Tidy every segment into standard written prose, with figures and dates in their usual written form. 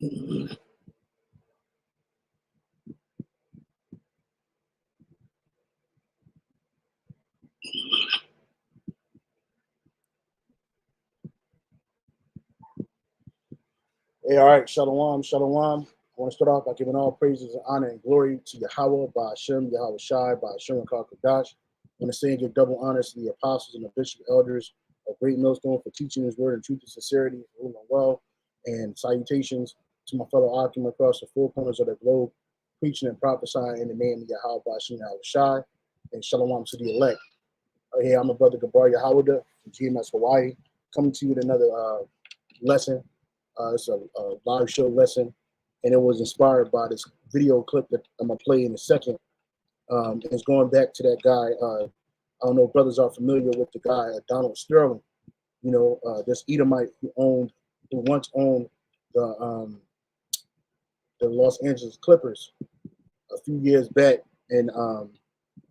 Hey, all right, shalom, shalom. I want to start off by giving all praises and honor and glory to Yahweh, by Hashem, Yahweh Shai, by Hashem and Kadash. I want to say and give double honors to the apostles and the bishop elders of Great Millstone for teaching his word in truth and sincerity, for ruling well, and salutations to my fellow Akim across the four corners of the globe, preaching and prophesying in the name of Yahweh, by Hashem, Yahweh Shai, and shalom to the elect. Hey, I'm a brother Gabar YAHAWADAH from GMS Hawaii, coming to you with another lesson. It's a live show lesson, and it was inspired by this video clip that I'm gonna play in a second. It's going back to that guy. I don't know if brothers are familiar with the guy, Donald Sterling. You know, this Edomite who once owned the Los Angeles Clippers a few years back, and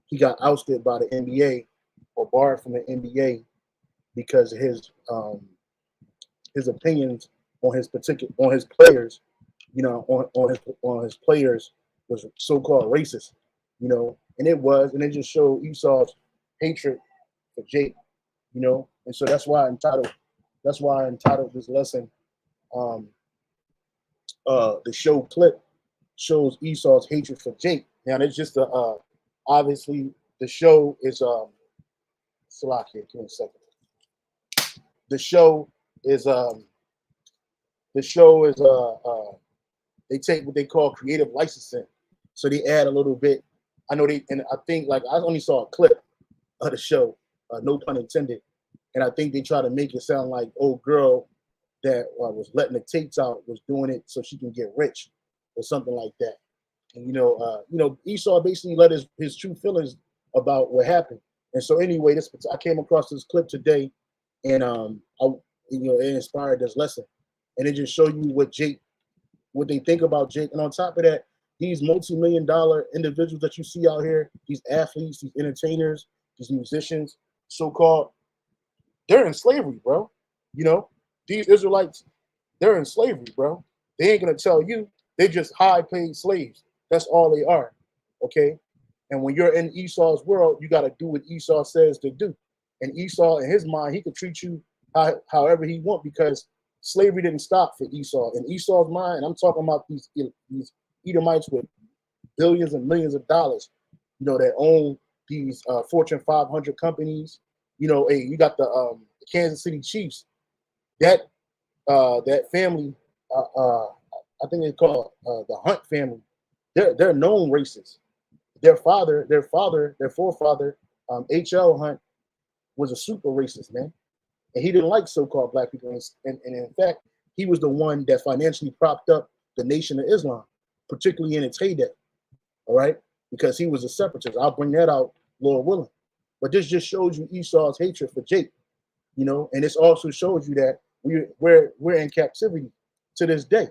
he got ousted by the NBA or barred from the NBA because of his opinions on his players, you know, on his players was so-called racist, you know, and it just showed Esau's hatred for Jake, you know, and so that's why I entitled this lesson, the show clip shows Esau's hatred for Jake. Now it's just obviously the show is Salakia, give me a second. The show is they take what they call creative licensing. So they add a little bit. I know and I think, like, I only saw a clip of the show, no pun intended. And I think they try to make it sound like old girl that was letting the tapes out was doing it so she can get rich or something like that. And you know, Esau basically let his true feelings about what happened. And so anyway, I came across this clip today, and it inspired this lesson. And it just showed you what they think about Jake. And on top of that, these multi-million-dollar individuals that you see out here, these athletes, these entertainers, these musicians, so-called, they're in slavery, bro. You know, these Israelites, they're in slavery, bro. They ain't gonna tell you. They're just high-paid slaves. That's all they are, okay? And when you're in Esau's world, you got to do what Esau says to do. And Esau, in his mind, he can treat you however he wants, because slavery didn't stop for Esau. In Esau's mind, I'm talking about these Edomites with billions and millions of dollars, you know, that own these Fortune 500 companies. You know, hey, you got the Kansas City Chiefs. That family, I think they call the Hunt family. They're known racists. Their forefather, H.L. Hunt, was a super racist, man. And he didn't like so-called black people. And in fact, he was the one that financially propped up the Nation of Islam, particularly in its heyday, all right? Because he was a separatist. I'll bring that out, Lord willing. But this just shows you Esau's hatred for Jake, you know? And this also shows you that we're in captivity to this day,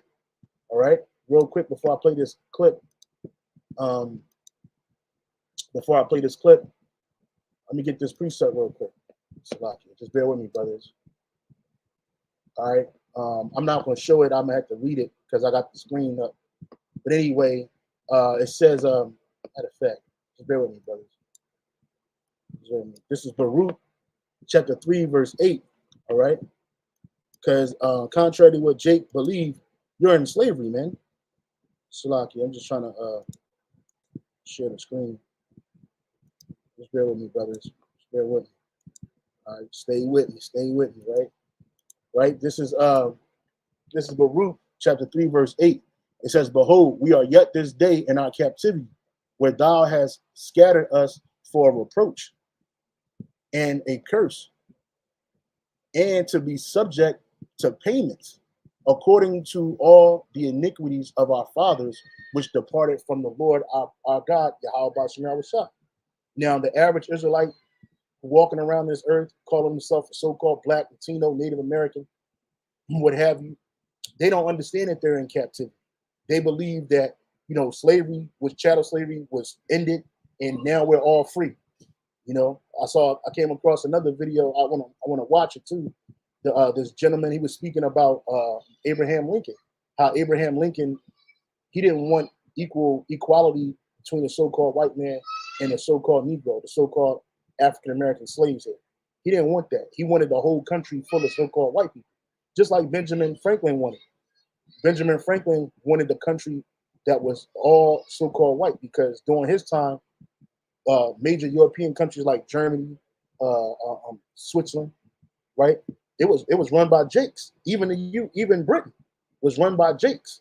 all right? Real quick, before I play this clip, let me get this preset real quick. Just bear with me, brothers. All right. I'm not going to show it. I'm going to have to read it because I got the screen up. But anyway, it says, matter of fact, just bear with me, brothers. This is Baruch chapter 3, verse 8. All right. Because contrary to what Jake believed, you're in slavery, man. Salaki, I'm just trying to share the screen. Just bear with me, brothers. Just bear with me. All right, stay with me, right? Right? This is Baruch chapter 3, verse 8. It says, behold, we are yet this day in our captivity, where thou hast scattered us for a reproach and a curse, and to be subject to payments, according to all the iniquities of our fathers, which departed from the Lord our God, Yahawah. Now, the average Israelite walking around this earth, calling himself a so-called black, Latino, Native American, what have you, they don't understand that they're in captivity. They believe that, you know, slavery, chattel slavery was ended, and now we're all free. You know, I came across another video. I want to watch it too. This gentleman, he was speaking about Abraham Lincoln, how Abraham Lincoln, he didn't want equality between the so-called white man and the so-called Negro, the so-called African-American slaves here. He didn't want that. He wanted the whole country full of so-called white people, just like Benjamin Franklin wanted. Benjamin Franklin wanted the country that was all so-called white, because during his time, major European countries like Germany, Switzerland, right? It was run by Jakes. Even Britain was run by Jakes,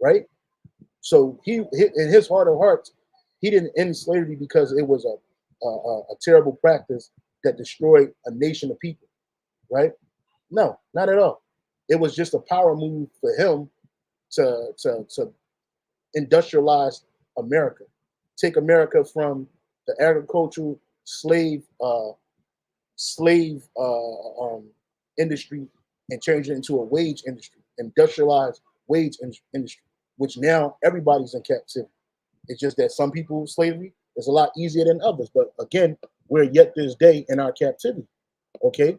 right? So he, in his heart of hearts, he didn't end slavery because it was a terrible practice that destroyed a nation of people, right? No, not at all. It was just a power move for him to industrialize America, take America from the agricultural slave industry and change it into a wage industry, industrialized wage industry, which now everybody's in captivity. It's just that some people slavery is a lot easier than others. But again, we're yet this day in our captivity. Okay,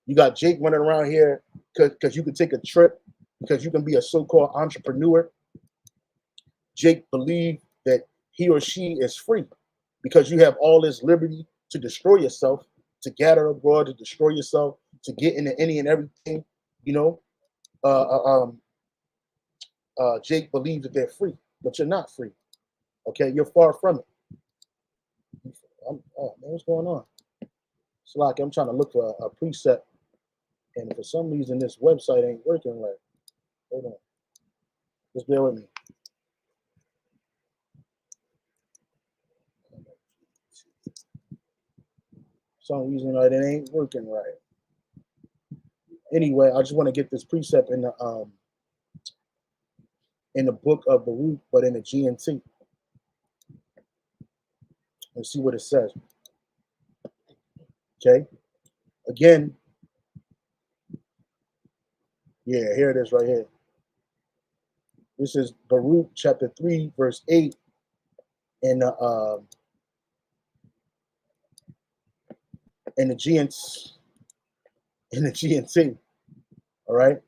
you got Jake running around here because you can take a trip, because you can be a so-called entrepreneur. Jake believed that he or she is free because you have all this liberty to destroy yourself, to gather abroad, to destroy yourself, to get into any and everything. You know, Jake believes that they're free, but you're not free. Okay, you're far from it. Oh man, what's going on? It's like I'm trying to look for a preset, and for some reason this website ain't working right. Hold on, just bear with me. For some reason it ain't working right. Anyway, I just want to get this precept in the book of Baruch, but in the GNT. And see what it says. Okay. Again, yeah, here it is right here. This is Baruch chapter 3, verse 8 in the GNT. All right.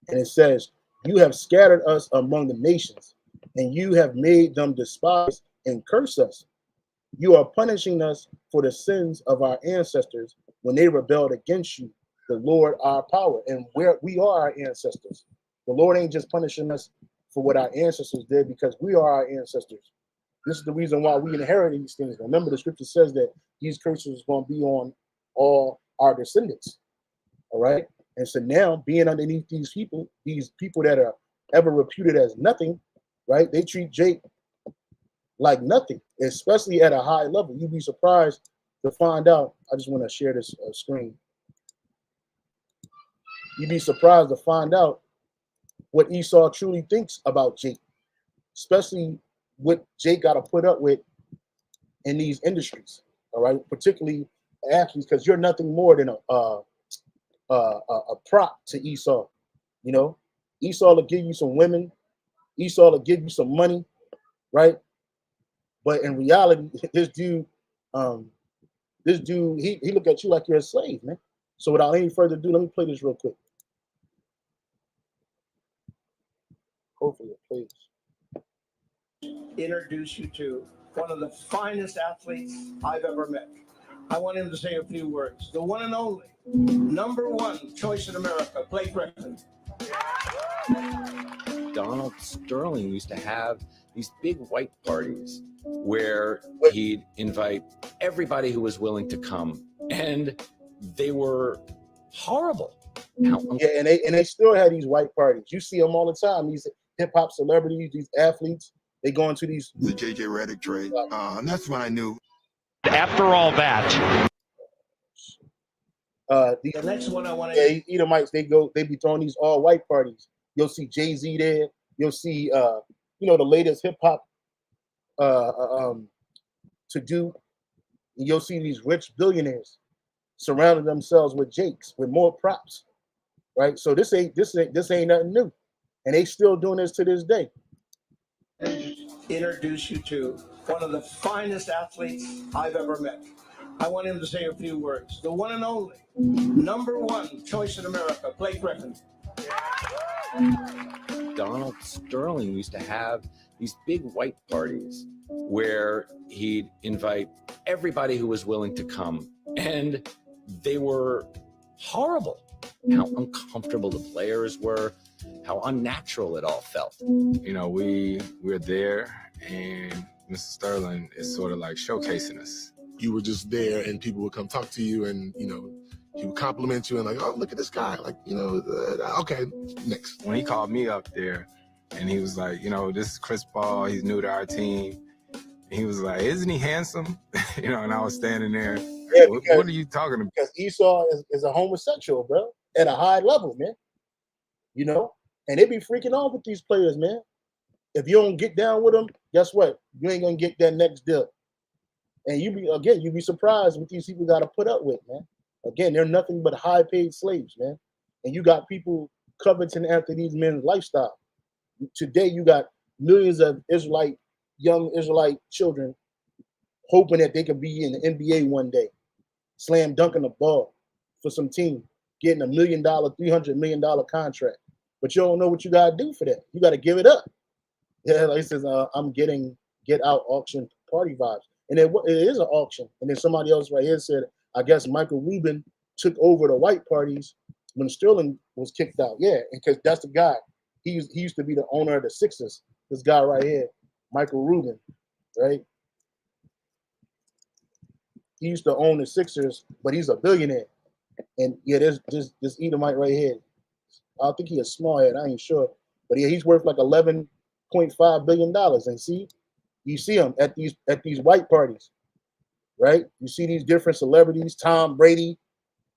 And it says, "You have scattered us among the nations, and you have made them despise and curse us. You are punishing us for the sins of our ancestors when they rebelled against you, the Lord our power." And we are our ancestors. The Lord ain't just punishing us for what our ancestors did, because we are our ancestors. This is the reason why we inherited these things. Remember, the scripture says that these curses are going to be on all our descendants. All right. And so now, being underneath these people that are ever reputed as nothing, right? They treat Jake like nothing, especially at a high level. You'd be surprised to find out. I just want to share this screen. You'd be surprised to find out what Esau truly thinks about Jake, especially what Jake got to put up with in these industries. All right, particularly athletes, because you're nothing more than a prop to Esau. You know, Esau will give you some women, Esau will give you some money, right? But in reality, this dude, he look at you like you're a slave, man. So without any further ado, let me play this real quick. Hopefully it plays. Introduce you to one of the finest athletes I've ever met. I want him to say a few words. The one and only, #1 choice in America, Blake Griffin. Donald Sterling used to have these big white parties where he'd invite everybody who was willing to come, and they were horrible. Yeah, and they still have these white parties. You see them all the time. These hip hop celebrities, these athletes, they go into these the JJ Redick trade, and that's when I knew. After all that, The next one I want to. yeah, Edomites, they be throwing these all white parties. You'll see Jay-Z there. You'll see you know, the latest hip hop to do. You'll see these rich billionaires surrounding themselves with Jakes, with more props, right? So this ain't nothing new, and they still doing this to this day. Introduce you to one of the finest athletes I've ever met. I want him to say a few words. The one and only, #1 choice in America, Blake Griffin. Donald Sterling used to have these big white parties where he'd invite everybody who was willing to come, and they were horrible. How uncomfortable the players were, how unnatural it all felt. You know, we're there, and Mr. Sterling is sort of like showcasing us. You were just there, and people would come talk to you, and you know, he would compliment you, and like, oh, look at this guy, like, you know, okay, next. When he called me up there, and he was like, you know, this is Chris Paul, he's new to our team. And he was like, isn't he handsome? You know, and I was standing there. Yeah, what are you talking about? Because Esau is a homosexual, bro, at a high level, man. You know, and they be freaking off with these players, man. If you don't get down with them, guess what? You ain't gonna get that next deal. And you be surprised what these people got to put up with, man. Again, they're nothing but high-paid slaves, man. And you got people coveting after these men's lifestyle. Today, you got millions of young Israelite children hoping that they could be in the NBA one day, slam dunking the ball for some team, getting $1 million, $300 million contract. But you don't know what you got to do for that. You got to give it up. Yeah, like it says, I'm getting get out auction party vibes. And it is an auction. And then somebody else right here said, I guess Michael Rubin took over the white parties when Sterling was kicked out. Yeah, because that's the guy. He used to be the owner of the Sixers. This guy right here, Michael Rubin, right? He used to own the Sixers, but he's a billionaire. And yeah, there's this Edomite right here. I think he's a small head. I ain't sure. But yeah, he's worth like $11.5 billion. And see, you see him at these white parties, right? You see these different celebrities, Tom Brady,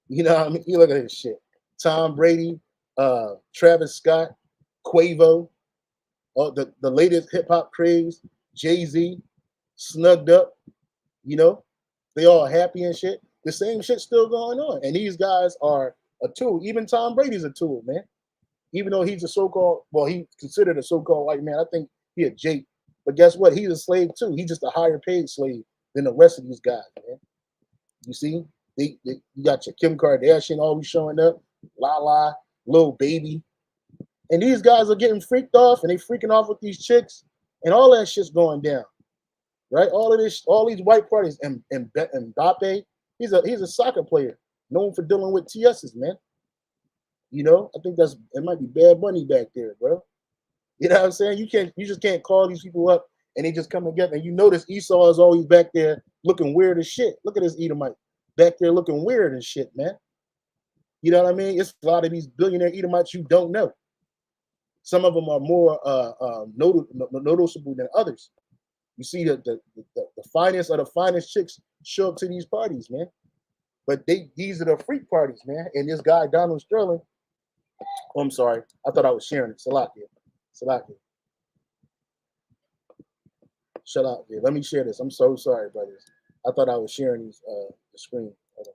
you know what I mean? You look at this shit. Tom Brady, Travis Scott, Quavo, the latest hip hop craze, Jay-Z, snugged up, you know, they all happy and shit. The same shit still going on. And these guys are a tool. Even Tom Brady's a tool, man. Even though he's a so-called, well, he's considered a so-called white man. I think he a Jake. But guess what? He's a slave too. He's just a higher paid slave than the rest of these guys, man. You see? You got your Kim Kardashian always showing up, La, Lil Baby. And these guys are getting freaked off, and they freaking off with these chicks, and all that shit's going down. Right? All these white parties, and Mbappe, he's a soccer player known for dealing with TSs, man. You know, I think it might be Bad Bunny back there, bro. You know what I'm saying? You just can't call these people up and they just come together. And you notice Esau is always back there looking weird as shit. Look at this Edomite back there looking weird and shit, man. You know what I mean? It's a lot of these billionaire Edomites you don't know. Some of them are more noticeable than others. You see the finest of the finest chicks show up to these parties, man. But these are the freak parties, man. And this guy, Donald Sterling, oh, I'm sorry. I thought I was sharing it. Salakia. Shut up, dude. Let me share this. I'm so sorry, brothers. I thought I was sharing these the screen. Hold on.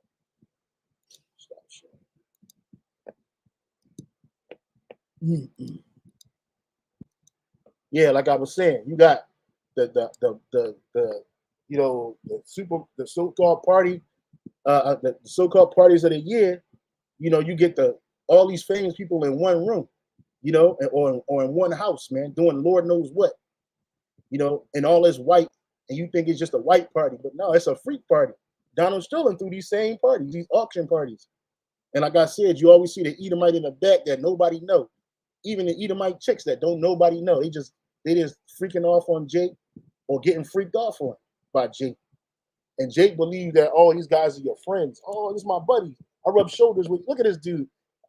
Stop sharing. Yeah, like I was saying, you got the you know the so-called party, the so-called parties of the year. You know, you get all these famous people in one room, you know, or in one house, man, doing Lord knows what, you know, and all this white, and you think it's just a white party, but no, it's a freak party. Donald Sterling through these same parties, these auction parties. And like I said, you always see the Edomite in the back that nobody know. Even the Edomite chicks that don't nobody know. They just freaking off on Jake or getting freaked off on by Jake. And Jake believed that, oh, these guys are your friends. Oh, this is my buddy. I rub shoulders with, look at this dude.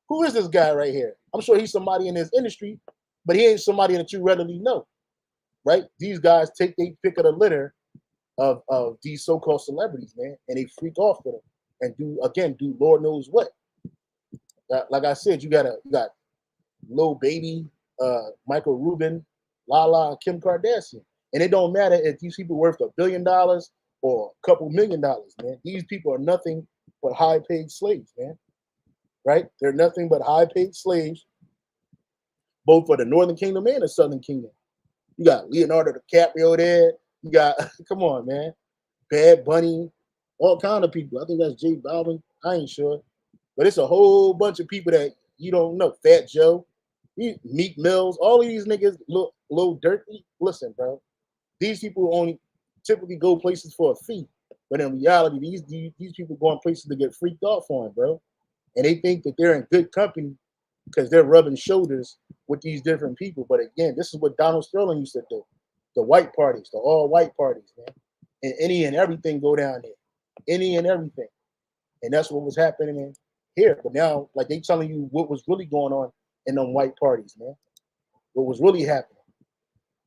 Who is this guy right here? I'm sure he's somebody in this industry, but he ain't somebody that you readily know, right? These guys take their pick of the litter of these so-called celebrities, man, and they freak off with them and do Lord knows what. Like I said, you got Lil Baby, Michael Rubin, Lala, Kim Kardashian. And it don't matter if these people worth $1 billion or a couple $1 million, man. These people are nothing but high-paid slaves, man. Right? They're nothing but high-paid slaves, both for the Northern Kingdom and the Southern Kingdom. You got Leonardo DiCaprio there. You got, come on, man. Bad Bunny, all kind of people. I think that's J Balvin. I ain't sure. But it's a whole bunch of people that you don't know. Fat Joe. Meek Mills, all of these niggas, Lil Durky. Listen, bro, these people only typically go places for a fee, but in reality, these people going places to get freaked off on, bro, and they think that they're in good company because they're rubbing shoulders with these different people. But again, this is what Donald Sterling used to do. The white parties, the all-white parties, man, and any and everything go down there, any and everything, and that's what was happening here. But now, like, they telling you what was really going on in them white parties, man. What was really happening?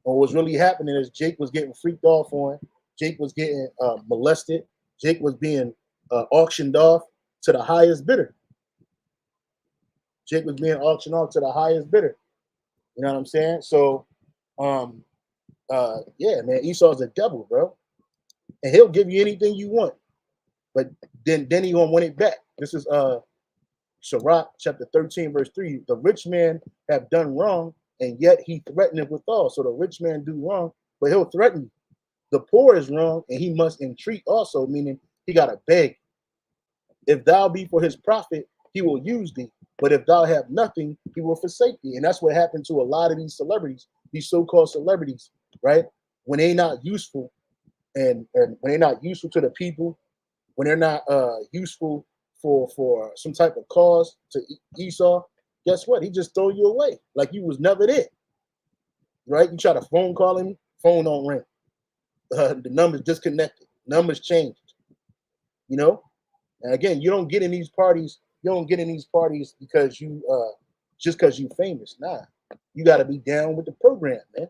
What was really happening is Jake was getting freaked off on. Jake was getting molested. Jake was being auctioned off to the highest bidder. Jake was being auctioned off to the highest bidder. You know what I'm saying? So, yeah, man, Esau's a devil, bro, and he'll give you anything you want, but then he gonna want it back. This is Sirach chapter 13, verse 3. The rich man have done wrong, and yet he threateneth withal. So the rich man do wrong, but he'll threaten you. The poor is wrong, and he must entreat also, meaning he gotta beg. If thou be for his profit, he will use thee. But if thou have nothing, he will forsake thee. And that's what happened to a lot of these celebrities, these so-called celebrities, right? When they're not useful, and when they're not useful to the people, when they're not useful for some type of cause to Esau, guess what? He just throw you away like you was never there, right? You try to phone call him, phone don't ring. The number's disconnected. Numbers changed, you know? And again, you don't get in these parties. You don't get in these parties because you just because you famous. Nah, you got to be down with the program, man.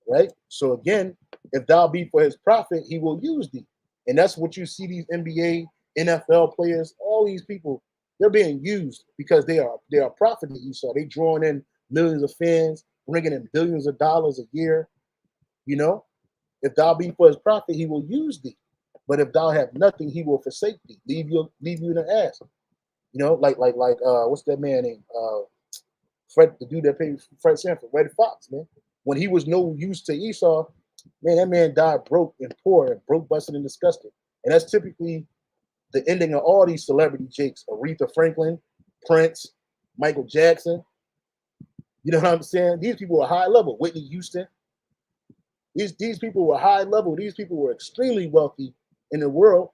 Right? So again, if thou be for his profit, he will use thee. And that's what you see these NBA, NFL players, all these people, they're being used because they are profiting Esau. They drawing in millions of fans, bringing in billions of dollars a year. You know, if thou be for his profit, he will use thee. But if thou have nothing, he will forsake thee, leave you in the ass. You know, like what's that man named? Fred, the dude that paid Fred Sanford, Red Fox, man. When he was no use to Esau, man, that man died broke and poor and broke, busted, and disgusted. And that's typically the ending of all these celebrity jakes: Aretha Franklin, Prince, Michael Jackson. You know what I'm saying? These people are high level. Whitney Houston. These people were high level. These people were extremely wealthy in the world.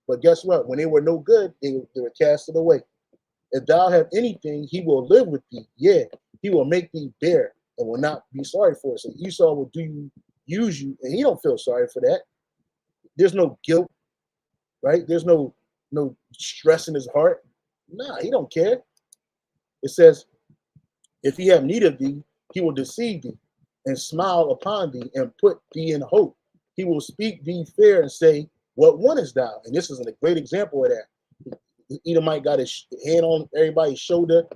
But guess what? When they were no good, they were casted away. If thou have anything, he will live with thee. Yeah, he will make thee bear and will not be sorry for it. So Esau will use you, and he don't feel sorry for that. There's no guilt, right? There's no stress in his heart. Nah, he don't care. It says, if he have need of thee, he will deceive thee and smile upon thee and put thee in hope. He will speak thee fair and say, what one is thou? And this is a great example of that. Edomite got his hand on everybody's shoulder.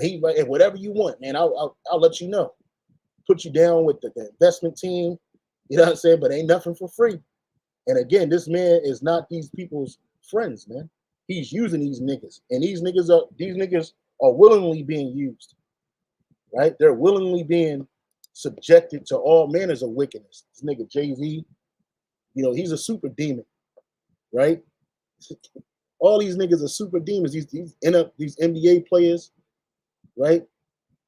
He like, hey, whatever you want, man, I'll let you know. Put you down with the investment team, you know what I'm saying? But ain't nothing for free. And again, this man is not these people's friends, man. He's using these niggas, and these niggas are willingly being used, right? They're willingly being subjected to all manners of wickedness. This nigga Jay-Z, you know, he's a super demon, right? All these niggas are super demons. These NBA players, right?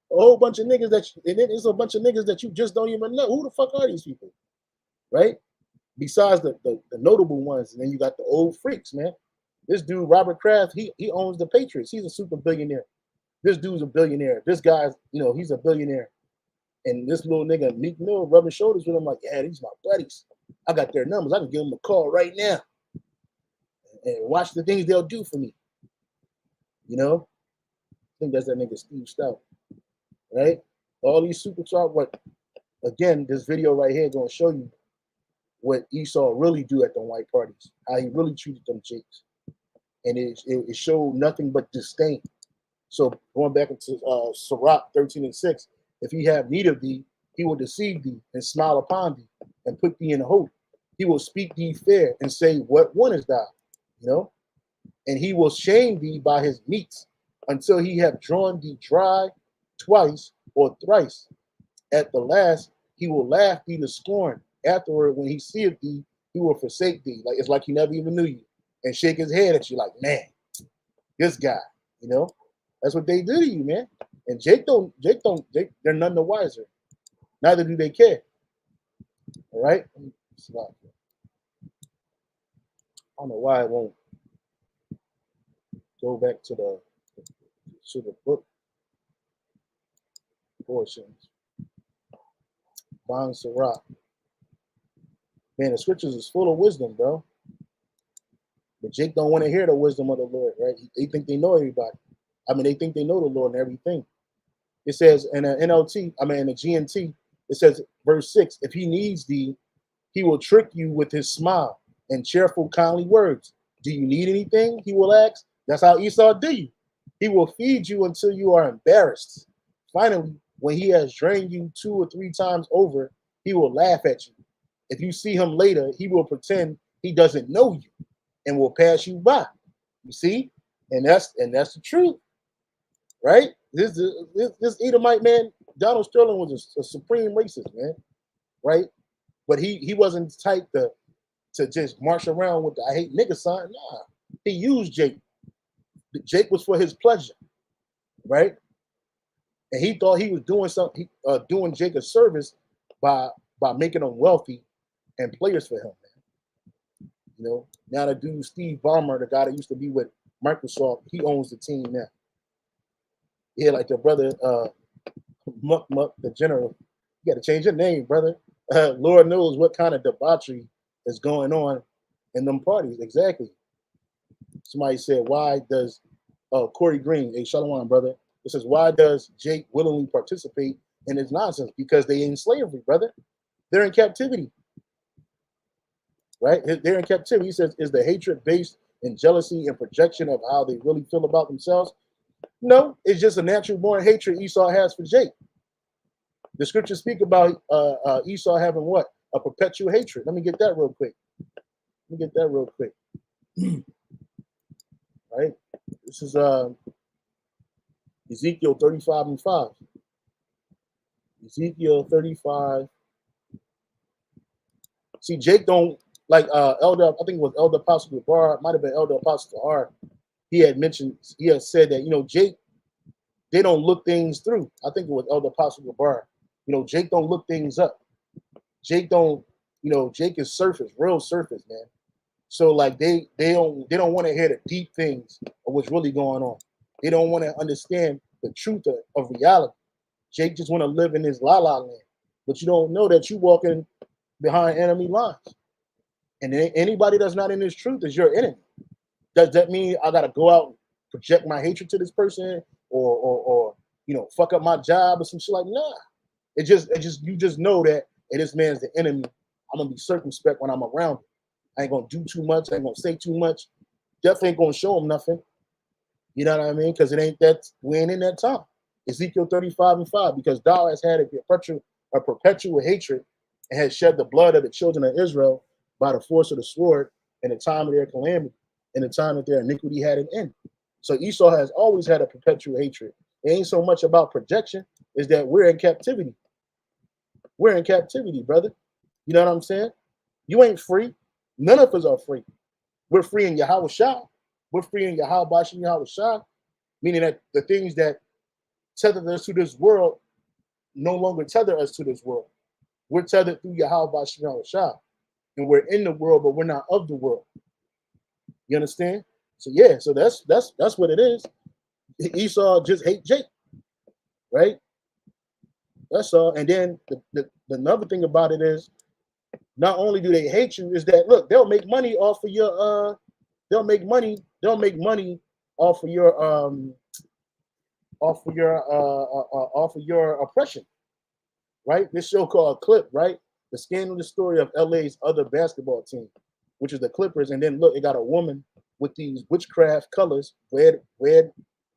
A whole bunch of niggas and then there's a bunch of niggas that you just don't even know. Who the fuck are these people, right? Besides the notable ones, and then you got the old freaks, man. This dude Robert Kraft, he owns the Patriots. He's a super billionaire. This dude's a billionaire. This guy's, you know, he's a billionaire. And this little nigga Meek Mill rubbing shoulders with him like, yeah, these my buddies. I got their numbers. I can give them a call right now and watch the things they'll do for me. You know, I think that's that nigga Steve Stout, right? All these superstars. What? Again, this video right here gonna show you what Esau really do at the white parties, how he really treated them chicks, and it showed nothing but disdain. So going back into Sirach 13:6, if he have need of thee, he will deceive thee and smile upon thee and put thee in hope. He will speak thee fair and say, what one is thou? You know, and he will shame thee by his meats until he have drawn thee dry twice or thrice. At the last, he will laugh thee to scorn. Afterward, when he seeth thee, he will forsake thee. Like it's like he never even knew you, and shake his head at you like, man, this guy, you know, that's what they do to you, man. And they're none the wiser. Neither do they care. All right. I don't know why it won't go back to the book portions. Bon Sirach. Man, the scriptures is full of wisdom, bro. But Jake don't want to hear the wisdom of the Lord, right? They think they know everybody. I mean, they think they know the Lord and everything. It says in the NLT, I mean in the GNT, it says verse 6, if he needs thee, he will trick you with his smile and cheerful, kindly words. Do you need anything? He will ask. That's how Esau do you. He will feed you until you are embarrassed. Finally, when he has drained you 2 or 3 times over, he will laugh at you. If you see him later, he will pretend he doesn't know you and will pass you by. You see? And that's the truth. Right? This Edomite man, Donald Sterling, was a supreme racist, man. Right? But he wasn't the type to just march around with the I hate nigga sign. Nah. He used Jake. Jake was for his pleasure. Right? And he thought he was doing something, doing Jake a service by making him wealthy and players for him, man. You know, now the dude Steve Ballmer, the guy that used to be with Microsoft, he owns the team now. Yeah, like the brother Muck the general. You got to change your name, brother. Lord knows what kind of debauchery is going on in them parties. Exactly. Somebody said, why does Corey Green, hey, Shalom, brother. It says, why does Jake willingly participate in this nonsense? Because they in slavery, brother. They're in captivity. Right? They're in captivity. He says, is the hatred based in jealousy and projection of how they really feel about themselves? No, it's just a natural born hatred Esau has for Jake. The scriptures speak about Esau having what? A perpetual hatred. Let me get that real quick. Right? This is Ezekiel 35:5. Ezekiel 35. See, Jake don't like Elder, I think it was Elder Apostle Gabar, might have been Elder Apostle Har. He had said that, you know, Jake, they don't look things through. I think it was Elder Apostle Gabar. You know, Jake don't look things up. Jake don't, you know, Jake is surface, real surface, man. So like they don't want to hear the deep things of what's really going on. They don't want to understand the truth of reality. Jake just want to live in his la-la land. But you don't know that you walking behind enemy lines. And anybody that's not in this truth is your enemy. Does that mean I gotta go out and project my hatred to this person or you know, fuck up my job or some shit? Like, nah. It just you just know that hey, this man's the enemy. I'm gonna be circumspect when I'm around him. I ain't gonna do too much, I ain't gonna say too much. Definitely ain't gonna show him nothing. You know what I mean? Because it ain't that, we ain't in that time. Ezekiel 35:5, because thou hast had a perpetual hatred and has shed the blood of the children of Israel by the force of the sword in the time of their calamity, in the time that their iniquity had an end. So Esau has always had a perpetual hatred. It ain't so much about projection, is that we're in captivity. We're in captivity, brother. You know what I'm saying? You ain't free. None of us are free. We're free in Yahawah. We're free in Yahawah, meaning that the things that tether us to this world no longer tether us to this world. We're tethered through Yahawah, and we're in the world, but we're not of the world. You understand? So yeah, so that's what it is. Esau just hate Jake, right? That's all. And then the another thing about it is, not only do they hate you, is that look, they'll make money off of your they'll make money off of your oppression, right? This show called Clip, right? The scandalous story of LA's other basketball team, which is the Clippers. And then look, it got a woman with these witchcraft colors, red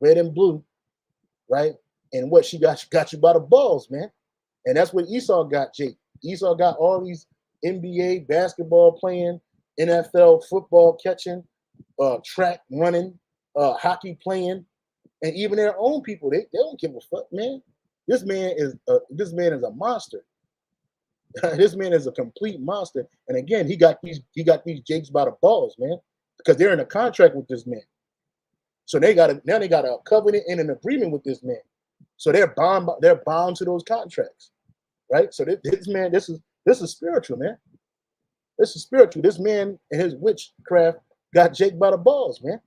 and blue, right? And what she got you by the balls, man. And that's what Esau got, Jake. Esau got all these NBA basketball playing, NFL football catching, track running, hockey playing, and even their own people. They don't give a fuck, man. This man is a monster. This man is a complete monster. And again, he got these Jakes by the balls, man, because they're in a contract with this man. So they got a covenant and an agreement with this man. So they're bound to those contracts, right? So this man, this is spiritual, man. This is spiritual. This man and his witchcraft got Jake by the balls, man.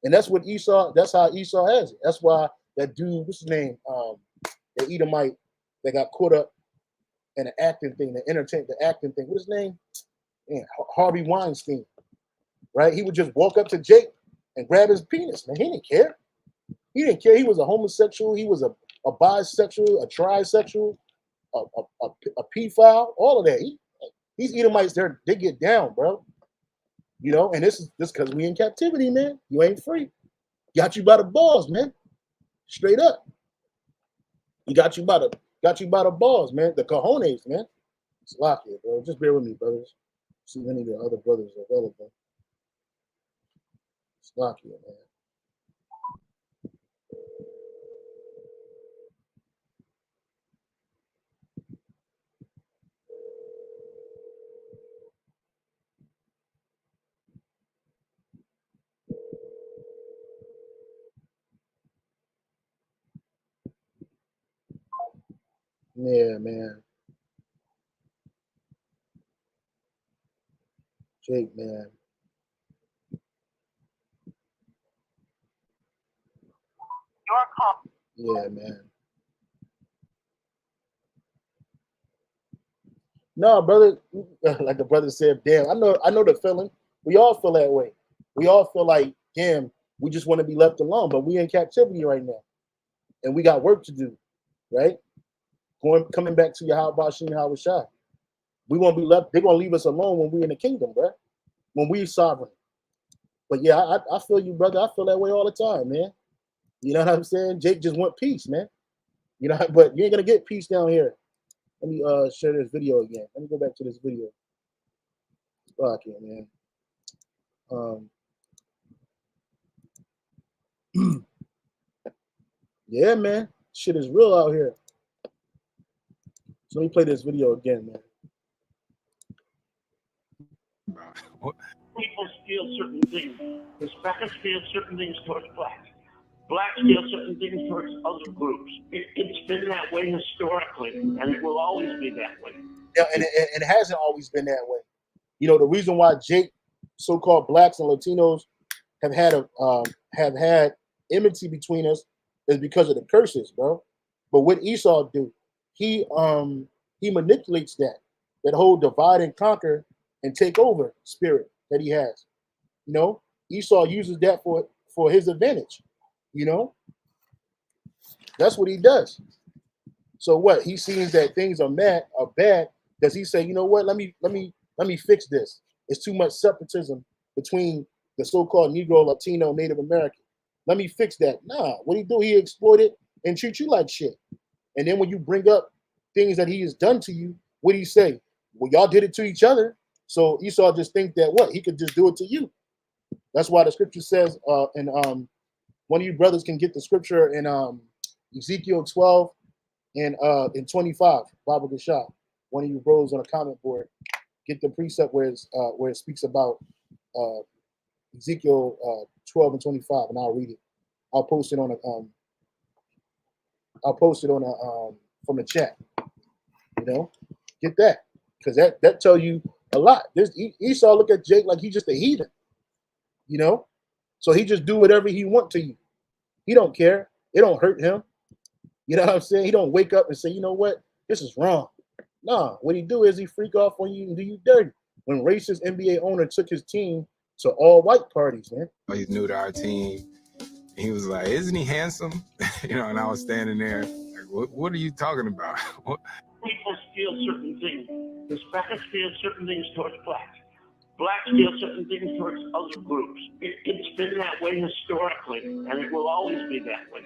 And that's what Esau, that's how Esau has it. That's why that dude, what's his name? The Edomite that got caught up in the acting thing, the acting thing. What's his name? Man, Harvey Weinstein, right? He would just walk up to Jake and grab his penis, man. He didn't care. He didn't care. He was a homosexual. He was a bisexual, a trisexual, a pedophile, all of that. These Edomites, they get down, bro. You know, and this because we in captivity, man. You ain't free. Got you by the balls, man. Straight up. He got you by the balls, man. The cojones, man. It's locked here, bro. Just bear with me, brothers. See if any of the other brothers are available. It's locked here, man. Yeah, man. Jake, man. Yeah, man. No, brother, like the brother said, damn, I know the feeling. We all feel that way. We all feel like, damn, we just want to be left alone, but we in captivity right now. And we got work to do, right? Coming back to Yahawah, we won't be left, they're gonna leave us alone when we're in the kingdom, bro. When we're sovereign. But yeah, I feel you, brother. I feel that way all the time, man. You know what I'm saying? Jake just want peace, man. You know, but you ain't gonna get peace down here. Let me share this video again. Let me go back to this video. Fuck it, man. Yeah, man. Shit is real out here. So let me play this video again, man. People feel certain things. Hispanics feel certain things towards blacks. Blacks feel certain things towards other groups. It's been that way historically, and it will always be that way. Yeah, and it hasn't always been that way. You know, the reason why Jake, so-called blacks and Latinos have had enmity between us is because of the curses, bro. But what Esau do, he manipulates that whole divide and conquer and take over spirit that he has. You know, Esau uses that for his advantage. You know, that's what he does. So what? He sees that things are bad. Does he say, you know what? Let me fix this. It's too much separatism between the so-called Negro, Latino, Native American. Let me fix that. Nah, what he do? He exploit it and treat you like shit. And then when you bring up things that he has done to you, what do you say? Well, y'all did it to each other. So Esau just think that what? He could just do it to you. That's why the scripture says, one of you brothers can get the scripture in Ezekiel 12 and in 25, Bible Gashah. One of you bros on a comment board, get the precept where it speaks about Ezekiel 12 and 25, and I'll read it. I'll post it on from the chat. You know, get that, because that tell you a lot. This Esau look at Jake like he's just a heathen. You know, so he just do whatever he want to you. He don't care. It don't hurt him. You know what I'm saying? He don't wake up and say, you know what, this is wrong. Nah, what he do is he freak off on you and do you dirty. When racist NBA owner took his team to all white parties, man. He's new to our team. He was like, isn't he handsome? You know, and I was standing there like, what are you talking about? People feel certain things. Hispanics feel certain things towards blacks. Blacks feel certain things towards other groups. It's been that way historically, and it will always be that way.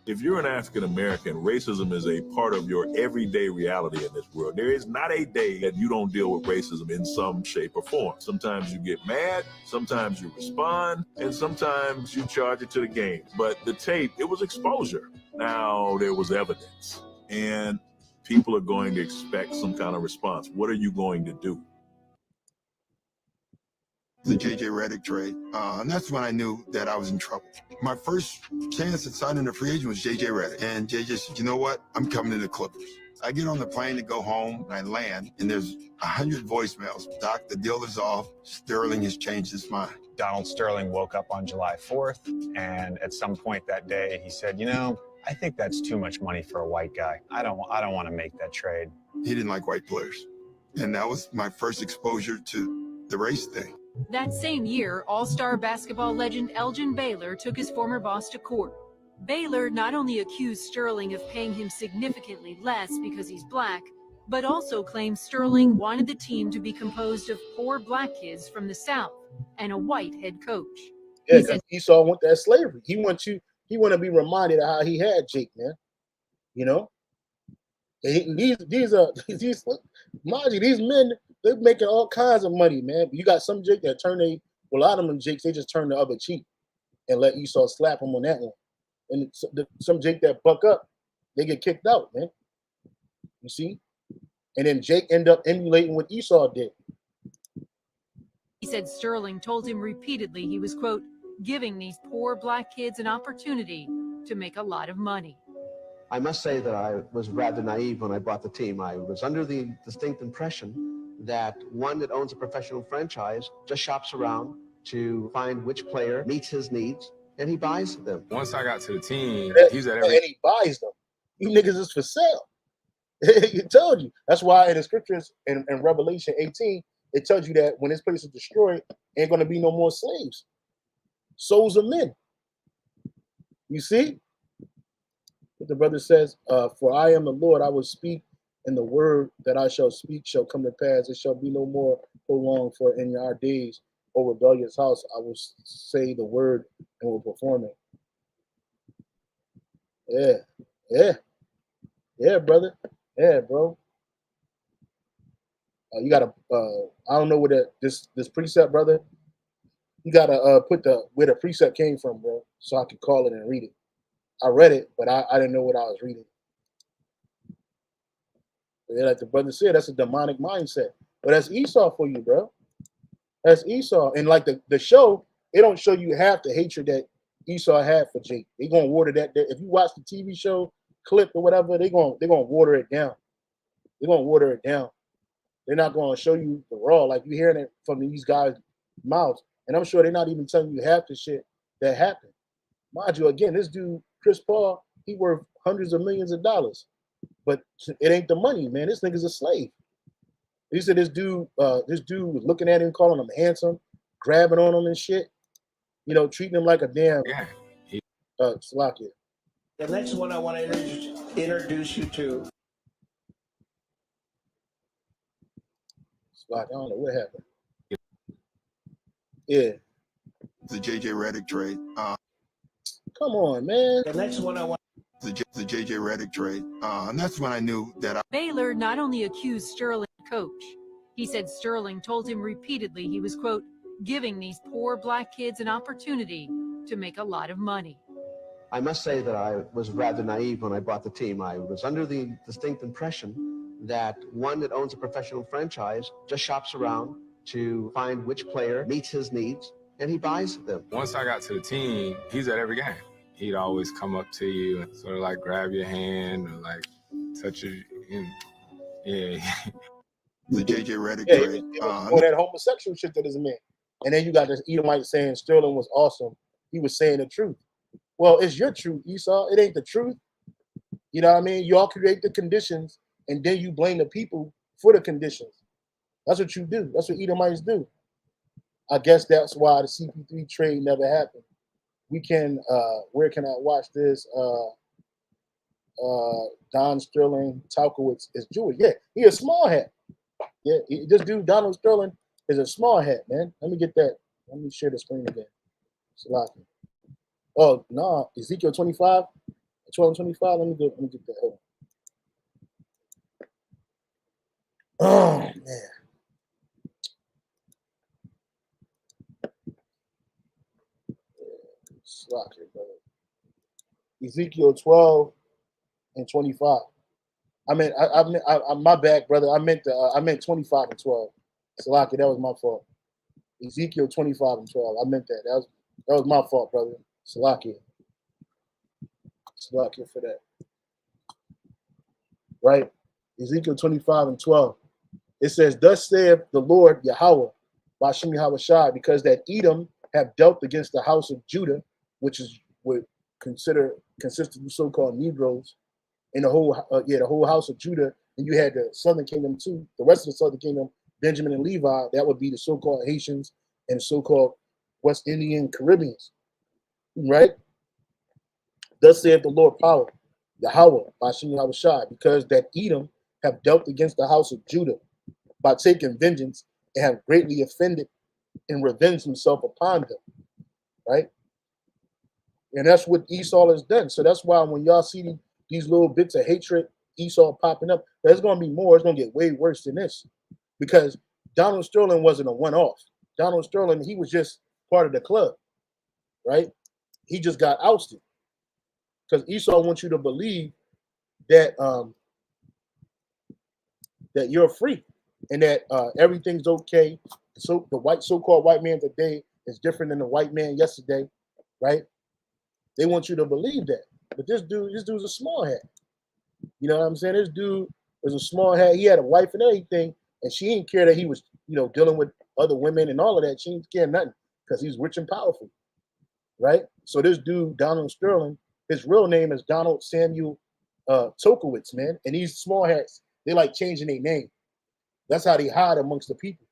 If you're an African American, racism is a part of your everyday reality in this world. There is not a day that you don't deal with racism in some shape or form. Sometimes you get mad, sometimes you respond, and sometimes you charge it to the game. But the tape, it was exposure. Now there was evidence, and people are going to expect some kind of response. What are you going to do? the JJ Redick trade. And that's when I knew that I was in trouble. My first chance at signing a free agent was JJ Redick. And JJ said, you know what? I'm coming to the Clippers. I get on the plane to go home, and I land, and there's 100 voicemails. Doc, the deal is off. Sterling has changed his mind. Donald Sterling woke up on July 4th, and at some point that day, he said, you know, I think that's too much money for a white guy. I don't want to make that trade. He didn't like white players. And that was my first exposure to the race thing. That same year, all-star basketball legend Elgin Baylor took his former boss to court. Baylor not only accused Sterling of paying him significantly less because he's black, but also claimed Sterling wanted the team to be composed of poor black kids from the South and a white head coach. Yeah, because Esau went that slavery. He want to be reminded of how he had Jake, man. You know? And these mind you, these men, they're making all kinds of money, man. But you got some Jake that a lot of them Jakes, they just turn the other cheek and let Esau slap him on that one. And some Jake that buck up, they get kicked out, man. You see? And then Jake end up emulating what Esau did. He said Sterling told him repeatedly he was, quote, giving these poor black kids an opportunity to make a lot of money. I must say that I was rather naive when I bought the team. I was under the distinct impression that one that owns a professional franchise just shops around to find which player meets his needs, and he buys them. Once I got to the team, he's at and he buys them. You niggas is for sale. He told you. That's why in the scriptures in Revelation 18, it tells you that when this place is destroyed, ain't going to be no more slaves. Souls of men. You see? What the brother says, for I am the Lord, I will speak, and the word that I shall speak shall come to pass. It shall be no more prolonged, for in our days, O rebellious house, I will say the word and will perform it. Yeah, brother. Yeah, bro. You gotta I don't know where this precept, brother. You gotta put where the precept came from, bro, so I can call it and read it. I read it, but I didn't know what I was reading. Yeah, like the brother said, that's a demonic mindset. But that's Esau for you, bro. That's Esau. And like the show, they don't show you half the hatred that Esau had for Jake. They're gonna water that. If you watch the TV show clip or whatever, they're gonna water it down. They're gonna water it down. They're not gonna show you the raw, like you're hearing it from these guys' mouths. And I'm sure they're not even telling you half the shit that happened. Mind you, again, this dude, Chris Paul, he worth hundreds of millions of dollars. But it ain't the money, man. This nigga's a slave. He said this dude was looking at him, calling him handsome, grabbing on him and shit. You know, treating him like a damn Slovakia. The next one I want to introduce you to. Slovakia, I don't know what happened. Yeah. The JJ Redick trade. Come on, man. The next one I want. The JJ Redick trade. And that's when I knew that Baylor not only accused Sterling, coach, he said Sterling told him repeatedly he was, quote, giving these poor black kids an opportunity to make a lot of money. I must say that I was rather naive when I bought the team. I was under the distinct impression that one that owns a professional franchise just shops around to find which player meets his needs, and he buys them. Once I got to the team, he's at every game. He'd always come up to you and sort of like grab your hand or like touch you. Yeah. The JJ Redick trade. Or that homosexual shit that is a man. And then you got this Edomite saying Sterling was awesome. He was saying the truth. Well, it's your truth, Esau. It ain't the truth. You know what I mean? Y'all create the conditions and then you blame the people for the conditions. That's what you do. That's what Edomites do. I guess that's why the CP3 trade never happened. We can, where can I watch this? Don Sterling Talkowitz is Jewish. Yeah, he a small hat. Yeah, this dude, Donald Sterling, is a small hat, man. Let me get that. Let me share the screen again. Salaki. Oh, no, Ezekiel 25, 12 and 25. Let me get that. Hold on. Oh, man. Salaki, brother. Ezekiel 12 and 25. I meant, my bad, brother. I meant 25 and 12. Salaki, that was my fault. Ezekiel 25 and 12. I meant that. That was my fault, brother. Salakia. Salakia for that. Right? Ezekiel 25 and 12. It says, thus saith the Lord Yahweh, Bashem Yahawashi, because that Edom have dealt against the house of Judah, which is what consisted of so-called Negroes, in the whole house of Judah, and you had the southern kingdom too, the rest of the southern kingdom, Benjamin and Levi, that would be the so-called Haitians and so-called West Indian Caribbeans, right? Thus saith the Lord power, Yahweh, Bashem Yahawashi, because that Edom have dealt against the house of Judah by taking vengeance and have greatly offended and revenged himself upon them, right? And that's what Esau has done. So that's why when y'all see these little bits of hatred, Esau popping up, there's going to be more. It's going to get way worse than this, because Donald Sterling wasn't a one-off. Donald Sterling, he was just part of the club, right? He just got ousted because Esau wants you to believe that that you're free and that everything's okay. So the so-called white man today is different than the white man yesterday, right? They want you to believe that. But this dude's a small hat. You know what I'm saying? This dude was a small hat. He had a wife and everything, and she didn't care that he was, dealing with other women and all of that. She didn't care nothing because he's rich and powerful, right? So this dude, Donald Sterling, his real name is Donald Samuel Tokowitz, man. And these small hats, they like changing their name. That's how they hide amongst the people.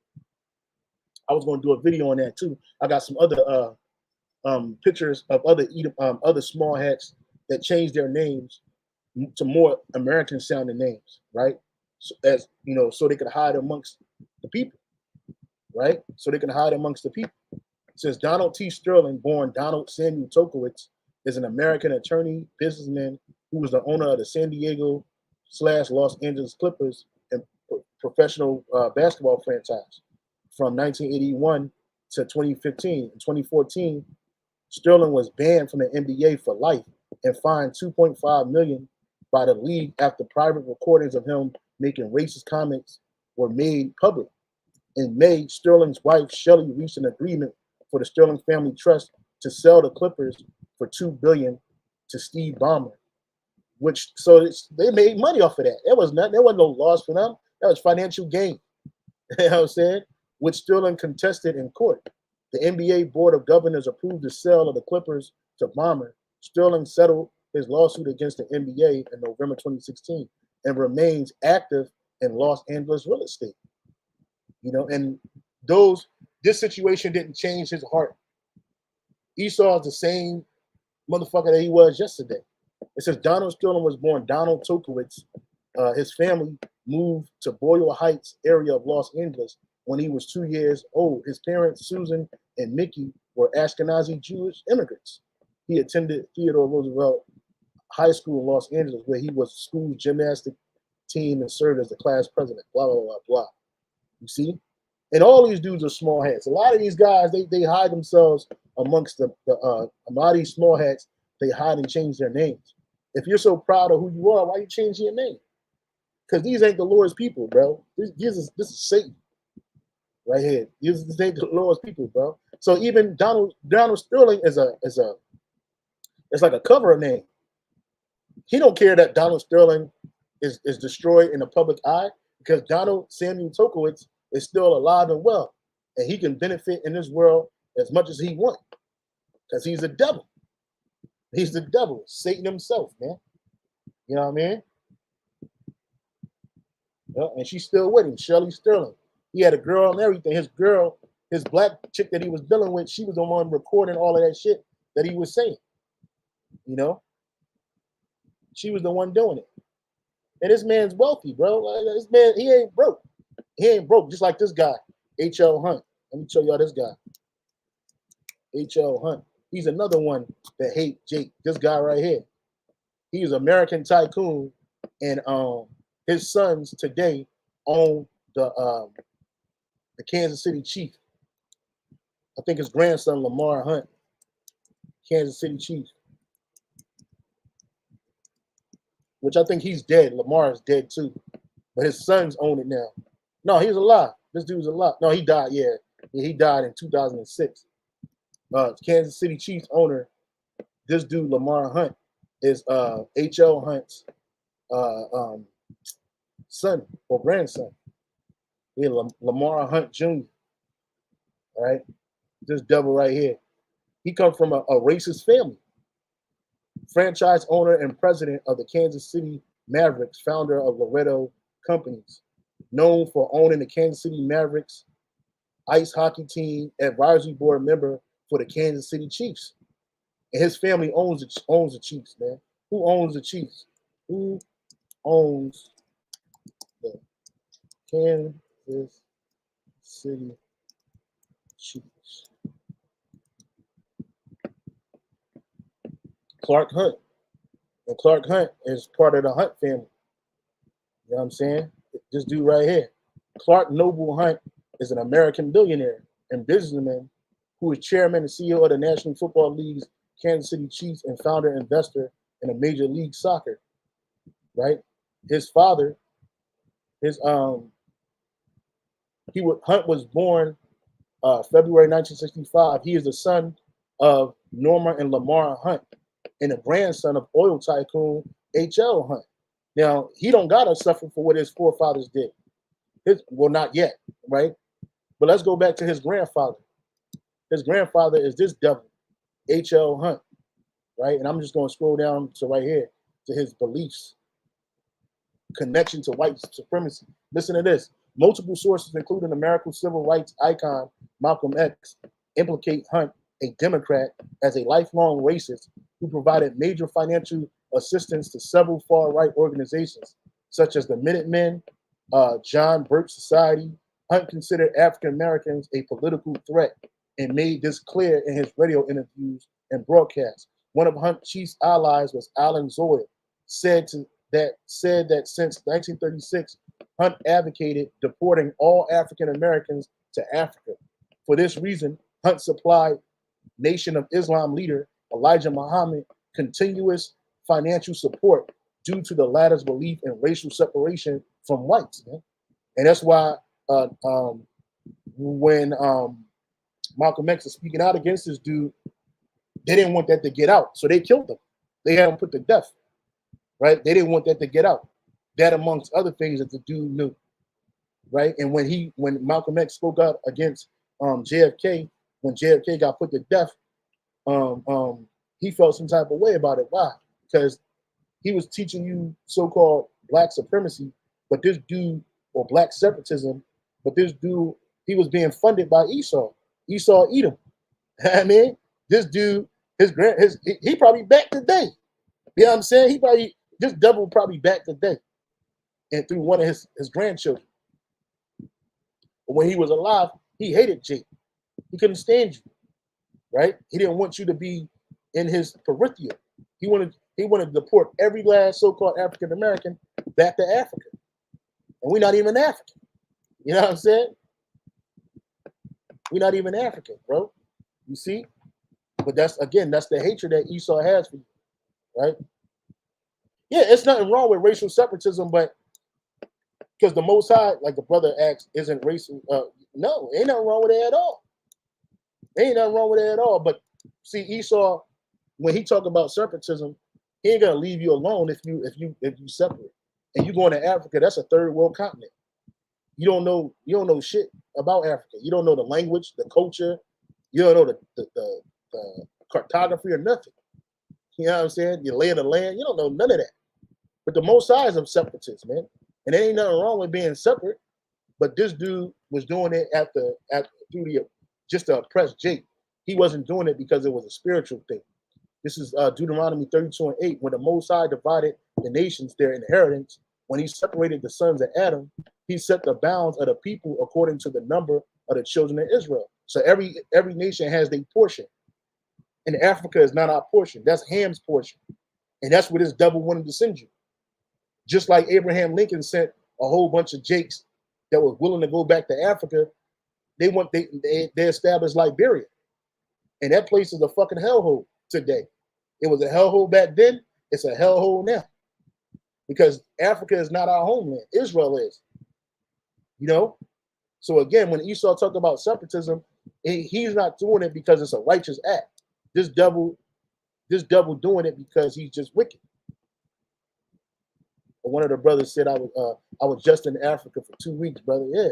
I was going to do a video on that too. I got some other pictures of other small hats that changed their names to more American sounding names, right? So, so they could hide amongst the people, right? So they can hide amongst the people. It says Donald T. Sterling, born Donald Samuel Tokowitz, is an American attorney, businessman who was the owner of the San Diego / Los Angeles Clippers and professional basketball franchise from 1981 to 2015. In 2014, Sterling was banned from the NBA for life and fined $2.5 million by the league after private recordings of him making racist comments were made public. In May, Sterling's wife, Shelley, reached an agreement for the Sterling Family Trust to sell the Clippers for $2 billion to Steve Ballmer, they made money off of that. There wasn't no loss for them. That was financial gain. You know what I'm saying? Which Sterling contested in court. The NBA Board of Governors approved the sale of the Clippers to Ballmer. Sterling settled his lawsuit against the NBA in November 2016 and remains active in Los Angeles real estate. And this situation didn't change his heart. Esau is the same motherfucker that he was yesterday. It says Donald Sterling was born Donald Tokowitz. His family moved to Boyle Heights area of Los Angeles when he was 2 years old. His parents, Susan and Mickey, were Ashkenazi Jewish immigrants. He attended Theodore Roosevelt High School in Los Angeles, where he was the school's gymnastic team and served as the class president, blah, blah, blah, blah. You see? And all these dudes are small hats. A lot of these guys, they hide themselves amongst a lot of these small hats. They hide and change their names. If you're so proud of who you are, why you change your name? Because these ain't the Lord's people, bro. This is Satan right here. This ain't the Lord's people, bro. So even Donald Sterling is like a cover name. He don't care that Donald Sterling is destroyed in the public eye, because Donald Samuel Tokowitz is still alive and well, and he can benefit in this world as much as he wants, because he's a devil. He's the devil, Satan himself, man. You know what I mean? Yeah, and she's still with him, Shelley Sterling. He had a girl and everything. His black chick that he was dealing with, she was the one recording all of that shit that he was saying. She was the one doing it. And this man's wealthy, bro. Like, this man, he ain't broke. He ain't broke, just like this guy, H.L. Hunt. Let me show y'all this guy. H.L. Hunt. He's another one that hate Jake. This guy right here. He's an American tycoon, and his sons today own the Kansas City Chief. I think his grandson, Lamar Hunt, Kansas City Chief. Which I think he's dead. Lamar is dead too. But his sons own it now. No, he's alive. This dude's alive. No, he died, yeah. Yeah, he died in 2006. Kansas City Chiefs owner, this dude Lamar Hunt, is H.L. Hunt's son or grandson. Yeah, Lamar Hunt Jr. Right, this devil right here. He comes from a racist family. Franchise owner and president of the Kansas City Mavericks, founder of Loretto Companies, known for owning the Kansas City Mavericks ice hockey team, advisory board member for the Kansas City Chiefs. And his family owns the Chiefs, man. Who owns the Chiefs? Who owns the Kansas City Chiefs? Clark Hunt. And Clark Hunt is part of the Hunt family. You know what I'm saying? This dude right here. Clark Noble Hunt is an American billionaire and businessman who is chairman and CEO of the National Football League's Kansas City Chiefs and founder investor in a Major League Soccer. Right? His father, Hunt was born February 1965. He is the son of Norma and Lamar Hunt and a grandson of oil tycoon H.L. Hunt. Now, he don't gotta suffer for what his forefathers did. Well, not yet, right? But let's go back to his grandfather. His grandfather is this devil, H.L. Hunt, right? And I'm just going to scroll down to right here to his beliefs, connection to white supremacy. Listen to this. Multiple sources, including American civil rights icon Malcolm X, implicate Hunt, a Democrat, as a lifelong racist who provided major financial assistance to several far-right organizations, such as the Minutemen, John Birch Society. Hunt considered African Americans a political threat and made this clear in his radio interviews and broadcasts. One of Hunt's chief allies was Alan Zoyer, said that since 1936, Hunt advocated deporting all African Americans to Africa. For this reason, Hunt supplied Nation of Islam leader Elijah Muhammad continuous financial support due to the latter's belief in racial separation from whites. Man. And that's why when Malcolm X is speaking out against this dude, they didn't want that to get out, so they killed him. They had him put to death, right? They didn't want that to get out. That amongst other things that the dude knew, right? And when Malcolm X spoke out against JFK, when JFK got put to death, he felt some type of way about it. Why? Because he was teaching you so-called black supremacy, but this dude, or black separatism, but this dude, he was being funded by Esau. Esau Edom. I mean, this dude, he probably back today. You know what I'm saying? This devil probably back today, and through one of his grandchildren. But when he was alive, he hated Jake. He couldn't stand you, right? He didn't want you to be in his peripheral. He wanted to deport every last so-called African American back to Africa, and we're not even African. You know what I'm saying? We're not even African, bro. You see? But that's the hatred that Esau has for you, right? Yeah, it's nothing wrong with racial separatism, but because the Most High, like the brother asked, isn't racial. No, ain't nothing wrong with it at all. Ain't nothing wrong with it at all. But see, Esau, when he talk about separatism, he ain't gonna leave you alone if you separate. And you going to Africa, that's a third world continent. You don't know shit about Africa. You don't know the language, the culture. You don't know the cartography or nothing. You know what I'm saying? You lay of the land. You don't know none of that. But the Most High is of separatists, man. And there ain't nothing wrong with being separate. But this dude was doing it just to oppress Jake. He wasn't doing it because it was a spiritual thing. This is Deuteronomy 32:8. When the Most High divided the nations, their inheritance, when he separated the sons of Adam, he set the bounds of the people according to the number of the children of Israel. So every nation has their portion. And Africa is not our portion. That's Ham's portion. And that's where this devil wanted to send you. Just like Abraham Lincoln sent a whole bunch of Jakes that was willing to go back to Africa, they established Liberia. And that place is a fucking hellhole today. It was a hellhole back then. It's a hellhole now. Because Africa is not our homeland. Israel is. You know? So again, when Esau talked about separatism, he's not doing it because it's a righteous act. This devil doing it because he's just wicked. But one of the brothers said, I was just in Africa for 2 weeks, brother. Yeah.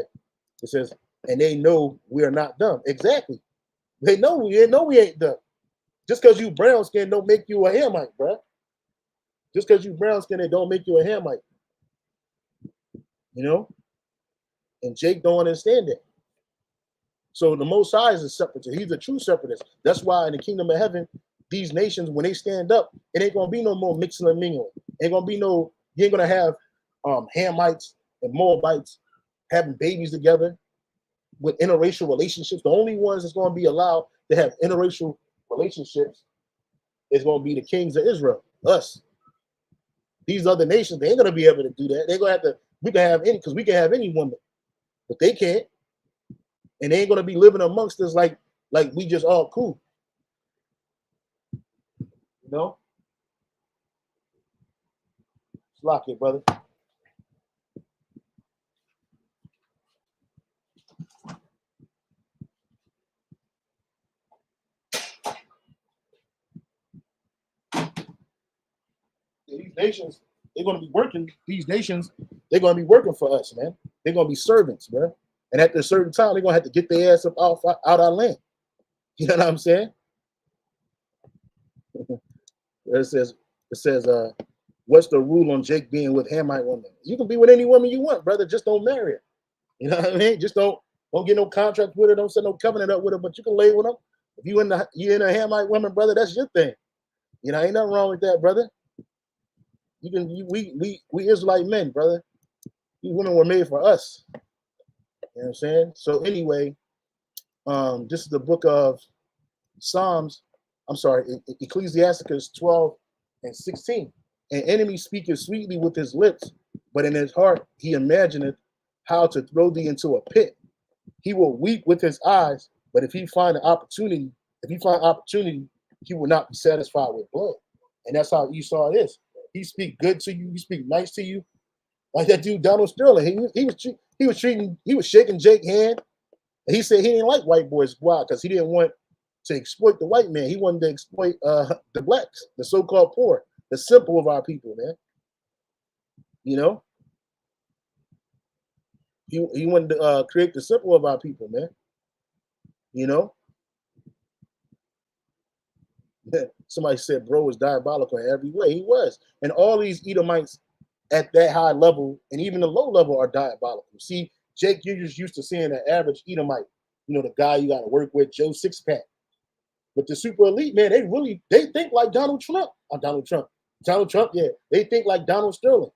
It says, and they know we are not dumb. Exactly. They know we ain't dumb. Just because you brown skin don't make you a Hamite, bro. Just because you brown skin, it don't make you a Hamite. You know? And Jake don't understand that. So the Most High is a separatist. He's a true separatist. That's why in the kingdom of heaven, these nations, when they stand up, it ain't gonna be no more mixing and mingling. Ain't gonna be no, you ain't gonna have Hamites and Moabites having babies together with interracial relationships. The only ones that's gonna be allowed to have interracial relationships is gonna be the kings of Israel, us. These other nations, they ain't gonna be able to do that. They're gonna have to, we can have any, because we can have any woman, but they can't. And they ain't gonna be living amongst us like we just all cool. You know? Lock it, brother. These nations, they're gonna be working. These nations, they're gonna be working for us, man. They're gonna be servants, man. And at a certain time, they're gonna have to get their ass up out our land. You know what I'm saying? It says, what's the rule on Jake being with Hamite women? You can be with any woman you want, brother. Just don't marry her. You know what I mean? Just don't get no contract with her. Don't set no covenant up with her. But you can lay with them. If you in a Hamite woman, brother, that's your thing. You know, ain't nothing wrong with that, brother. We Israelite men, brother. These women were made for us. You know what I'm saying? So anyway, this is the book of Psalms. I'm sorry, Ecclesiasticus 12:16. An enemy speaketh sweetly with his lips, but in his heart he imagineth how to throw thee into a pit. He will weep with his eyes, but if he find opportunity, he will not be satisfied with blood. And that's how Esau is. He speak good to you, he speak nice to you. Like that dude Donald Sterling. He was shaking Jake's hand. And he said he didn't like white boys. Why? Because he didn't want to exploit the white man. He wanted to exploit the blacks, the so-called poor, the simple of our people, man. You know? He wanted to create the simple of our people, man. You know? Somebody said bro was diabolical in every way. He was. And all these Edomites at that high level and even the low level are diabolical. See, Jake, you're just used to seeing an average Edomite, you know, the guy you got to work with, Joe Sixpack. But the super elite, man, they think like Donald Trump. Donald Trump, yeah. They think like Donald Sterling.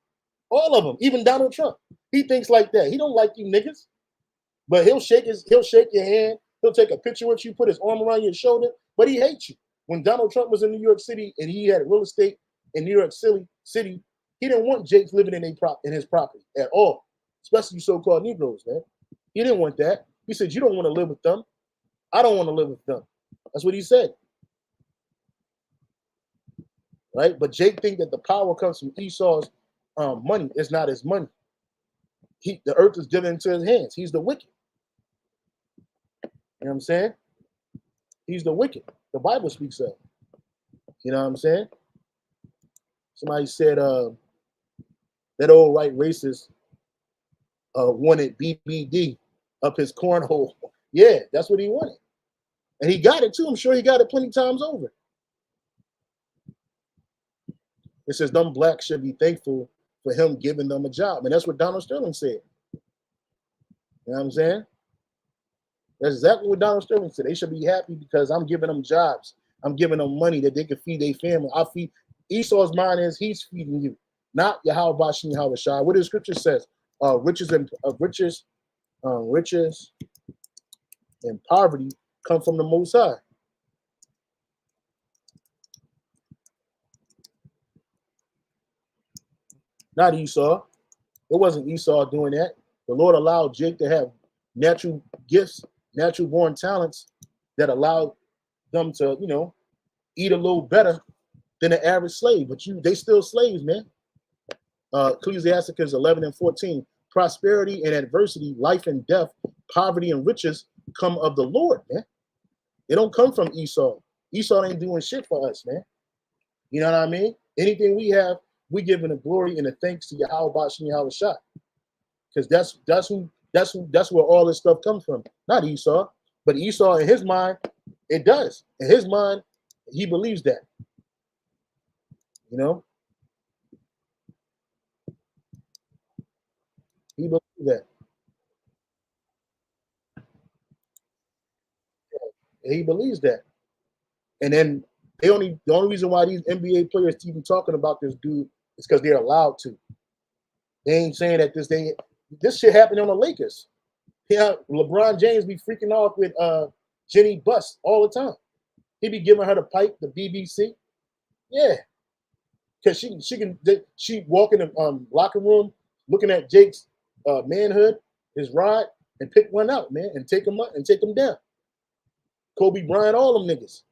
All of them, even Donald Trump. He thinks like that. He don't like you niggas. But he'll shake your hand. He'll take a picture with you, put his arm around your shoulder, but he hates you. When Donald Trump was in New York City and he had real estate in New York City, he didn't want Jake living in his property at all, especially so-called Negroes, man. He didn't want that. He said, you don't want to live with them. I don't want to live with them. That's what he said. Right? But Jake think that the power comes from Esau's money. It's not his money. The earth is given into his hands. He's the wicked. You know what I'm saying? He's the wicked. The Bible speaks of. You know what I'm saying? Somebody said that old white racist wanted BBD up his cornhole. Yeah, that's what he wanted. And he got it too. I'm sure he got it plenty times over. It says them blacks should be thankful for him giving them a job. And that's what Donald Sterling said. You know what I'm saying? That's exactly what Donald Sterling said. They should be happy because I'm giving them jobs. I'm giving them money that they can feed their family. I feed. Esau's mind is he's feeding you, not YAHAWADAH and YAHAWADAH. What the scripture says, riches and poverty come from the Most High. Not Esau. It wasn't Esau doing that. The Lord allowed Jake to have natural gifts, natural born talents that allowed them to, you know, eat a little better than an average slave. But they still slaves, man. Ecclesiasticus 11:14. Prosperity and adversity, life and death poverty and riches come of the Lord, man. They don't come from Esau. Esau ain't doing shit for us, man. You know what I mean? Anything we have, we giving the glory and the thanks to Yahawah and Yahawah, because that's where all this stuff comes from. Not Esau, but Esau in his mind, it does. In his mind, he believes that. You know, he believes that. He believes that. And then the only reason why these NBA players even talking about this dude is because they're allowed to. They ain't saying that this shit happened on the Lakers. Yeah, LeBron James be freaking off with Jenny Buss all the time. He be giving her the pipe, the BBC. Yeah, because she walk in the locker room looking at Jake's manhood, his ride, and pick one out, man, and take him up and take him down. Kobe Bryant, all them niggas.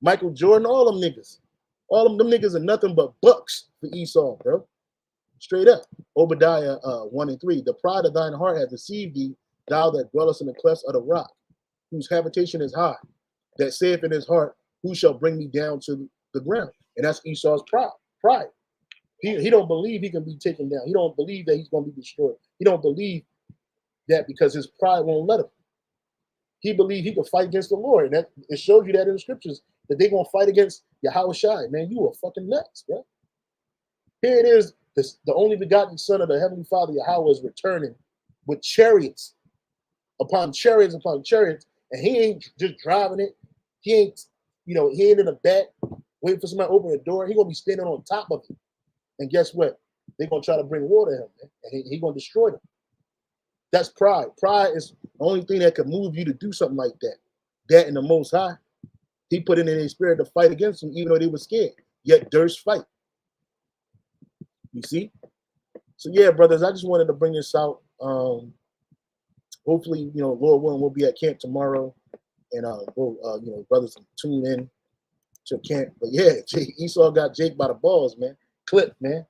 Michael Jordan, all them niggas. All them niggas are nothing but bucks for Esau, bro. Straight up. Obadiah 1 and 3. The pride of thine heart hath deceived thee, thou that dwellest in the clefts of the rock, whose habitation is high, that saith in his heart, who shall bring me down to the ground? And that's Esau's pride. He don't believe he can be taken down. He don't believe that he's going to be destroyed. He don't believe that because his pride won't let him. He believed he could fight against the Lord. And that, it shows you that in the scriptures that they're going to fight against Yahawashi. Man, you are fucking nuts, bro. Here it is. The only begotten son of the Heavenly Father, Yahweh, is returning with chariots upon chariots upon chariots. And he ain't just driving it. He ain't, he ain't in the back waiting for somebody to open the door. He going to be standing on top of it. And guess what? They're going to try to bring water to him, man. And he going to destroy them. That's pride. Pride is the only thing that could move you to do something like that. That and the Most High, he put it in his spirit to fight against them, even though they were scared. Yet durst fight. You see? So yeah, brothers, I just wanted to bring this out. Hopefully, Lord willing, we'll be at camp tomorrow, and we'll, brothers tune in to camp. But yeah, Esau got Jake by the balls, man. Clipped, man.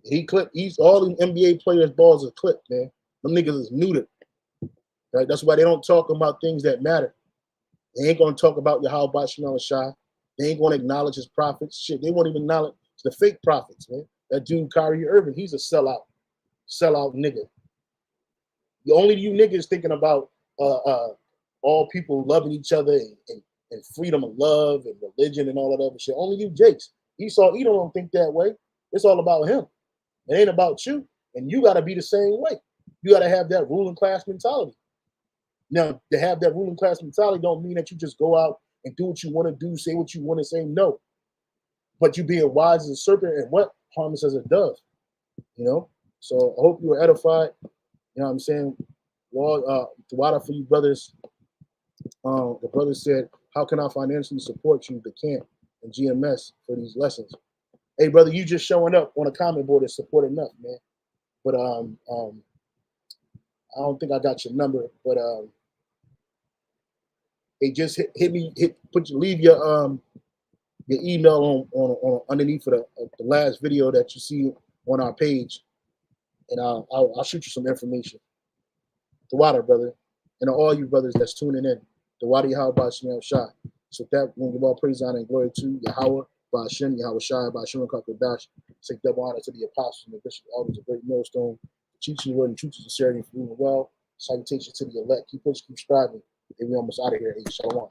He clipped. All the NBA players' balls are clipped, man. Them niggas is neutered. Right? That's why they don't talk about things that matter. They ain't gonna talk about Yahawah Shalom Shah. They ain't gonna acknowledge his prophets. Shit, they won't even acknowledge the fake prophets, man. That dude Kyrie Irving, he's a sellout nigga. Only you niggas thinking about all people loving each other and freedom of love and religion and all of that other shit. Only you Jakes. Esau Edom don't think that way. It's all about him. It ain't about you. And you gotta be the same way. You gotta have that ruling class mentality. Now, to have that ruling class mentality don't mean that you just go out and do what you want to do, say what you want to say. No. But you being wise as a serpent and what? Harmless as a dove. So I hope you were edified. You know what I'm saying? Lord, Tawada for you brothers. The brother said, how can I financially support you, the camp and GMS for these lessons? Hey, brother, you just showing up on a comment board is support enough, man. But I don't think I got your number, but hey, just leave your email on underneath of the last video that you see on our page, and I'll shoot you some information. The water, brother, and all you brothers that's tuning in. The water Yahawah Shalom Shah. So that we'll give all praise, honor, and glory to Yahweh, Ba'ashem, Yahweh Shai, Ba'ashem, and Kakadash. Say double honor to the apostles and the bishop, always a great millstone. Teaching the word and truth and sincerity and doing well. Salutations to the elect. Keep pushing, keep striving. And we almost out of here. Hey, shalom.